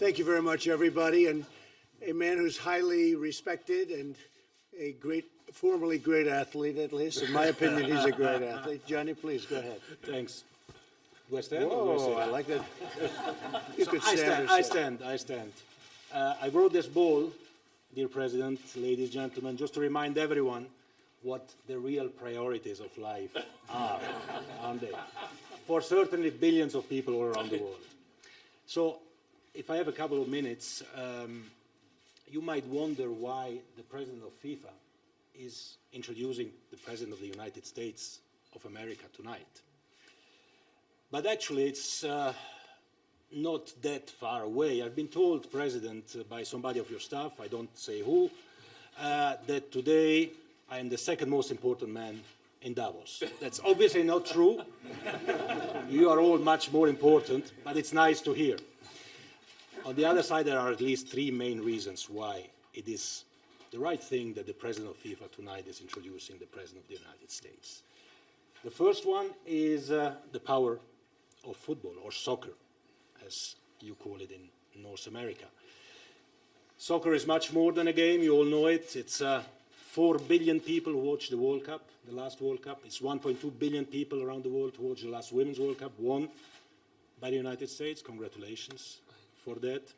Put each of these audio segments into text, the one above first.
Thank you very much, everybody. And a man who's highly respected and a formerly great athlete, at least. In my opinion, he's a great athlete. Johnny, please, go ahead. Thanks. Do I stand? Whoa, I like that. You could stand. I stand. I brought this ball, dear President, ladies and gentlemen, just to remind everyone what the real priorities of life are, aren't they? For certainly billions of people all around the world. So, if I have a couple of minutes, you might wonder why the President of FIFA is introducing the President of the United States of America tonight. But actually, it's not that far away. I've been told, President, by somebody of your staff, I don't say who, that today I am the second most important man in Davos. That's obviously not true. You are all much more important, but it's nice to hear. On the other side, there are at least three main reasons why it is the right thing that the President of FIFA tonight is introducing the President of the United States. The first one is the power of football, or soccer, as you call it in North America. Soccer is much more than a game, you all know it. It's 4 billion people who watch the World Cup, the last World Cup. It's 1.2 billion people around the world who watch the last Women's World Cup, won by the United States. Congratulations for that.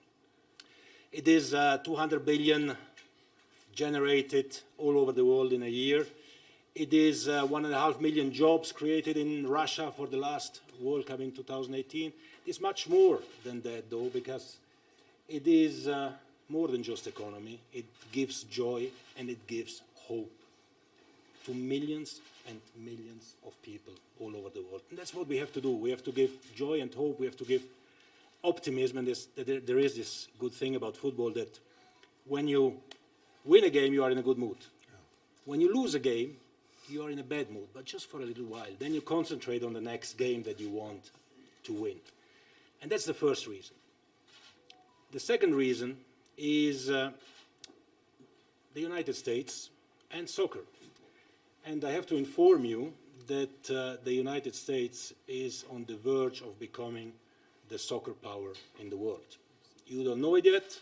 It is 200 billion generated all over the world in a year. It is 1.5 million jobs created in Russia for the last World Cup in 2018. It's much more than that, though, because it is more than just economy. It gives joy and it gives hope to millions and millions of people all over the world. And that's what we have to do. We have to give joy and hope. We have to give optimism. And there is this good thing about football that when you win a game, you are in a good mood. Yeah. When you lose a game, you are in a bad mood, but just for a little while. Then you concentrate on the next game that you want to win. And that's the first reason. The second reason is the United States and soccer. And I have to inform you that the United States is on the verge of becoming the soccer power in the world. You don't know it yet,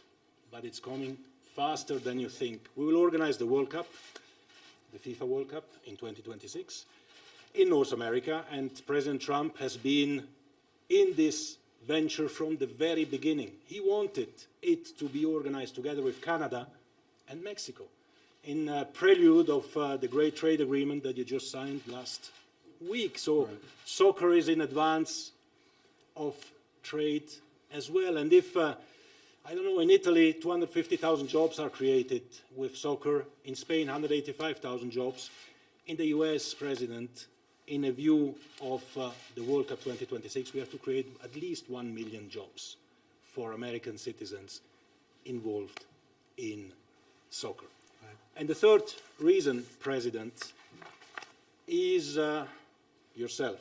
but it's coming faster than you think. We will organize the World Cup, the FIFA World Cup in 2026 in North America, and President Trump has been in this venture from the very beginning. He wanted it to be organized together with Canada and Mexico in prelude of the great trade agreement that you just signed last week. So right. Soccer is in advance of trade as well. And if I don't know, in Italy, 250,000 jobs are created with soccer. In Spain, 185,000 jobs. In the US, President, in a view of the World Cup 2026, we have to create at least 1 million jobs for American citizens involved in soccer. Right. And the third reason, President, is yourself.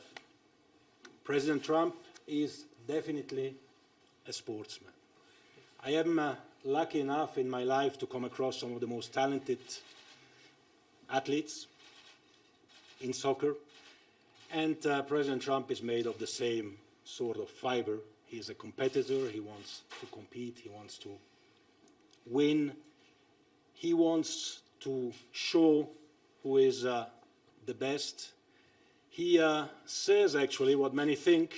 President Trump is definitely a sportsman. I am lucky enough in my life to come across some of the most talented athletes in soccer. And President Trump is made of the same sort of fiber. He is a competitor. He wants to compete. He wants to win. He wants to show who is the best. He says actually what many think,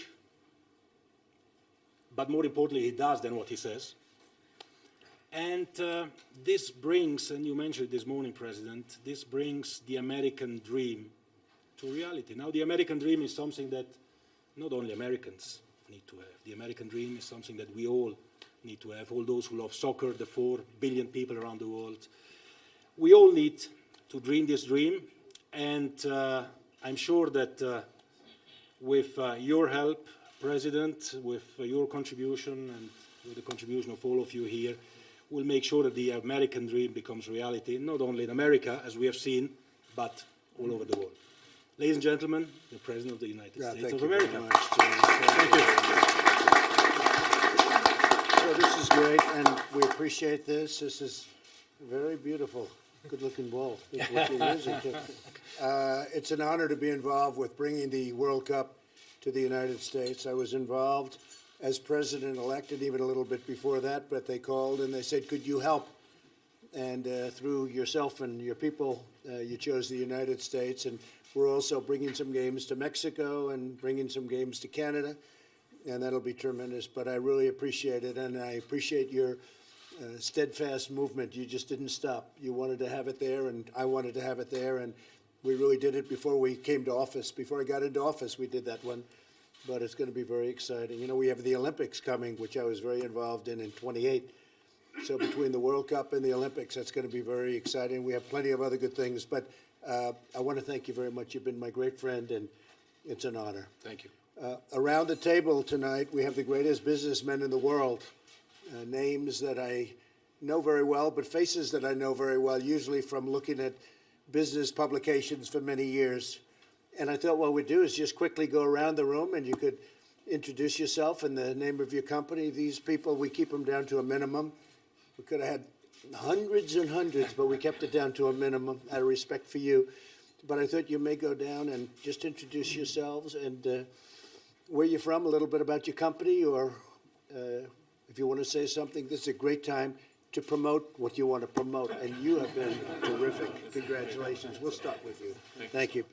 but more importantly, he does than what he says. And this brings, and you mentioned it this morning, President, this brings the American dream to reality. Now, the American dream is something that not only Americans need to have. The American dream is something that we all need to have, all those who love soccer, the 4 billion people around the world. We all need to dream this dream, and I'm sure that with your help, President, with your contribution and with the contribution of all of you here, we'll make sure that the American dream becomes reality, not only in America, as we have seen, but all over the world. Ladies and gentlemen, the President of the United States of America. Thank you. So this is great, and we appreciate this. This is very beautiful, good-looking ball. It's an honor to be involved with bringing the World Cup to the United States. I was involved as president-elect, and even a little bit before that, but they called and they said, could you help? And through yourself and your people, you chose the United States. And we're also bringing some games to Mexico and bringing some games to Canada, and that'll be tremendous. But I really appreciate it, and I appreciate your steadfast movement. You just didn't stop. You wanted to have it there, and I wanted to have it there, and we really did it before we came to office. Before I got into office, we did that one. But it's going to be very exciting. You know, we have the Olympics coming, which I was very involved in 28. So between the World Cup and the Olympics, that's going to be very exciting. We have plenty of other good things. But I want to thank you very much. You've been my great friend, and it's an honor. Thank you. Around the table tonight, we have the greatest businessmen in the world, names that I know very well, but faces that I know very well, usually from looking at business publications for many years. And I thought what we'd do is just quickly go around the room, and you could introduce yourself and the name of your company. These people, we keep them down to a minimum. We could have had hundreds and hundreds, but we kept it down to a minimum out of respect for you. But I thought you may go down and just introduce yourselves and where you're from, a little bit about your company, or if you want to say something, this is a great time to promote what you want to promote. And you have been terrific. Congratulations. We'll start with you. Thank you.